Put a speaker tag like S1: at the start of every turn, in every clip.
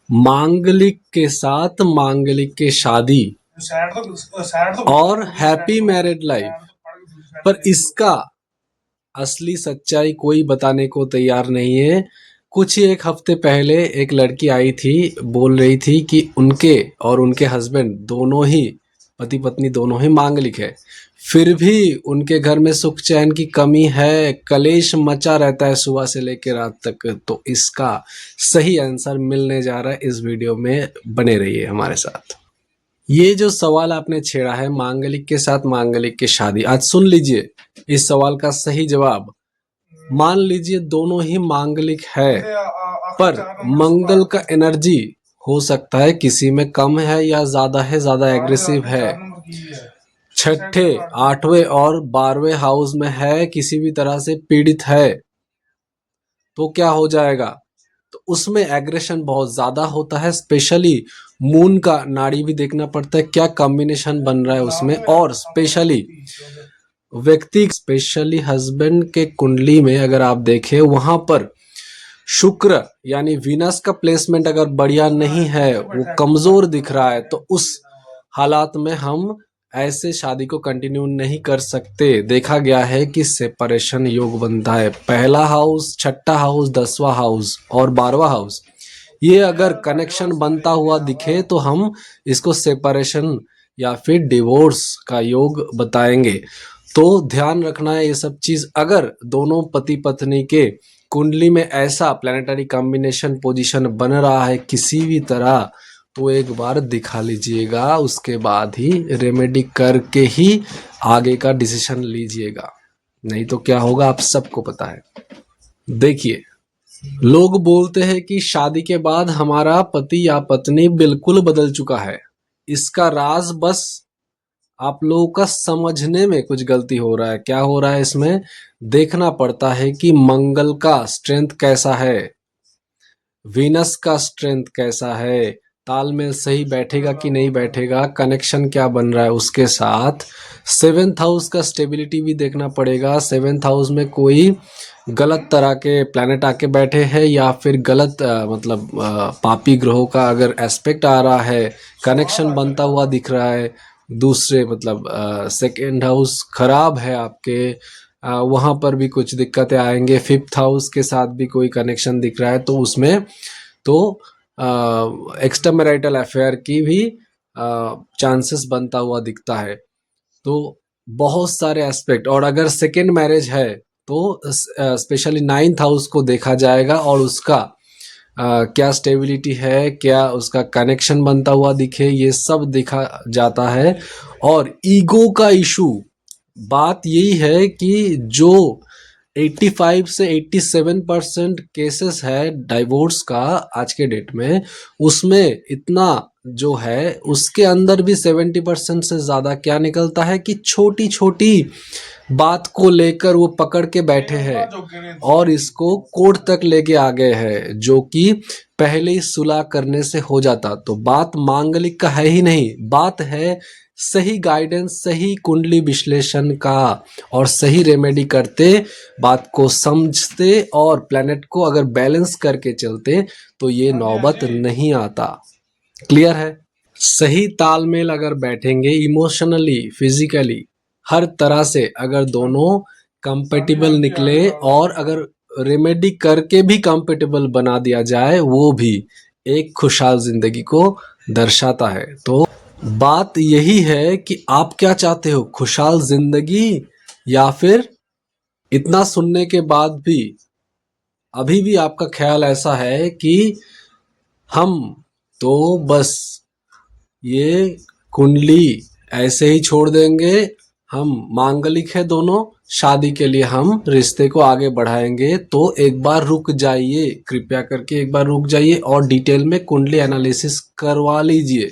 S1: मांगलिक के साथ मांगलिक के शादी और हैप्पी मैरिड लाइफ, पर इसका असली सच्चाई कोई बताने को तैयार नहीं है। कुछ ही एक हफ्ते पहले एक लड़की आई थी, बोल रही थी कि उनके और उनके हस्बैंड दोनों ही, पति पत्नी दोनों ही मांगलिक है, फिर भी उनके घर में सुख चैन की कमी है, कलेश मचा रहता है सुबह से लेकर रात तक। तो इसका सही आंसर मिलने जा रहा है, इस वीडियो में बने रहिए हमारे साथ। ये जो सवाल आपने छेड़ा है, मांगलिक के साथ मांगलिक की शादी, आज सुन लीजिए इस सवाल का सही जवाब। मान लीजिए दोनों ही मांगलिक है, पर मंगल का एनर्जी हो सकता है किसी में कम है या ज्यादा है, ज्यादा एग्रेसिव है, छठे, आठवें और 12वें हाउस में है, किसी भी तरह से पीड़ित है, तो क्या हो जाएगा? तो उसमें एग्रेशन बहुत ज्यादा होता है। स्पेशली मून का नाड़ी भी देखना पड़ता है, क्या कॉम्बिनेशन बन रहा है उसमें। और स्पेशली व्यक्ति, स्पेशली हस्बैंड के कुंडली में अगर आप देखें, वहां पर शुक्र यानी वीनस का प्लेसमेंट अगर बढ़िया नहीं है, वो कमजोर दिख रहा है, तो उस हालात में हम ऐसे शादी को कंटिन्यू नहीं कर सकते। देखा गया है कि सेपरेशन योग बनता है। पहला हाउस, छठा हाउस, 10वां हाउस और 12वां हाउस, ये अगर कनेक्शन बनता हुआ दिखे तो हम इसको सेपरेशन या फिर डिवोर्स का योग बताएंगे। तो ध्यान रखना है ये सब चीज। अगर दोनों पति पत्नी के कुंडली में ऐसा प्लैनेटरी कॉम्बिनेशन पोजीशन बन रहा है किसी भी तरह, तो एक बार दिखा लीजिएगा, उसके बाद ही रेमेडी करके ही आगे का डिसीजन लीजिएगा। नहीं तो क्या होगा आप सबको पता है। देखिए, लोग बोलते हैं कि शादी के बाद हमारा पति या पत्नी बिल्कुल बदल चुका है। इसका राज बस आप लोगों का समझने में कुछ गलती हो रहा है। क्या हो रहा है इसमें? देखना पड़ता है कि मंगल का स्ट्रेंथ कैसा है, वीनस का स्ट्रेंथ कैसा है, तालमेल सही बैठेगा कि नहीं बैठेगा, कनेक्शन क्या बन रहा है उसके साथ। 7th हाउस का स्टेबिलिटी भी देखना पड़ेगा। 7th हाउस में कोई गलत तरह के प्लैनेट आके बैठे हैं या फिर गलत पापी ग्रहों का अगर एस्पेक्ट आ रहा है, कनेक्शन बनता हुआ दिख रहा है दूसरे, सेकेंड हाउस खराब है आपके, वहां पर भी कुछ दिक्कतें आएंगे। 5th हाउस के साथ भी कोई कनेक्शन दिख रहा है, तो उसमें तो एक्स्ट्रा मैरिटल अफेयर की भी चांसेस बनता हुआ दिखता है। तो बहुत सारे एस्पेक्ट, और अगर सेकेंड मैरिज है तो स्पेशली 9th हाउस को देखा जाएगा और उसका क्या स्टेबिलिटी है, क्या उसका कनेक्शन बनता हुआ दिखे, ये सब देखा जाता है। और ईगो का इशू, बात यही है कि जो 85 से 87% केसेस है डाइवोर्स का आज के डेट में, उसमें इतना जो है उसके अंदर भी 70% से ज्यादा क्या निकलता है कि छोटी छोटी बात को लेकर वो पकड़ के बैठे हैं और इसको कोर्ट तक लेके आ गए हैं, जो कि पहले ही सुलह करने से हो जाता। तो बात मांगलिक का है ही नहीं, बात है सही गाइडेंस, सही कुंडली विश्लेषण का, और सही रेमेडी करते, बात को समझते और प्लैनेट को अगर बैलेंस करके चलते तो ये नौबत नहीं आता। क्लियर है? सही तालमेल अगर बैठेंगे, इमोशनली, फिजिकली, हर तरह से अगर दोनों कंपेटिबल निकले, और अगर रेमेडी करके भी कंपेटिबल बना दिया जाए, वो भी एक खुशहाल जिंदगी को दर्शाता है। तो बात यही है कि आप क्या चाहते हो, खुशहाल जिंदगी, या फिर इतना सुनने के बाद भी अभी भी आपका ख्याल ऐसा है कि हम तो बस ये कुंडली ऐसे ही छोड़ देंगे, हम मांगलिक है दोनों, शादी के लिए हम रिश्ते को आगे बढ़ाएंगे। तो एक बार रुक जाइए, कृपया करके एक बार रुक जाइए और डिटेल में कुंडली एनालिसिस करवा लीजिए,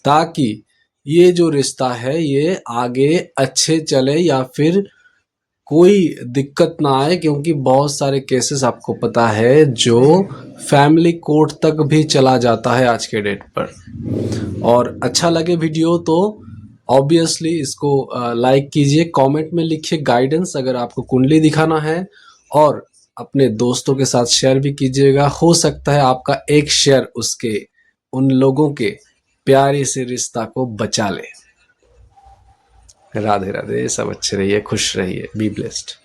S1: ताकि ये जो रिश्ता है ये आगे अच्छे चले या फिर कोई दिक्कत ना आए। क्योंकि बहुत सारे केसेस आपको पता है जो फैमिली कोर्ट तक भी चला जाता है आज के डेट पर। और अच्छा लगे वीडियो तो ऑब्वियसली इसको लाइक कीजिए, कमेंट में लिखिए गाइडेंस अगर आपको कुंडली दिखाना है, और अपने दोस्तों के साथ शेयर भी कीजिएगा। हो सकता है आपका एक शेयर उसके उन लोगों के प्यारे से रिश्ता को बचा ले। राधे राधे, सब अच्छे रहिए, खुश रहिए, बी ब्लेस्ड।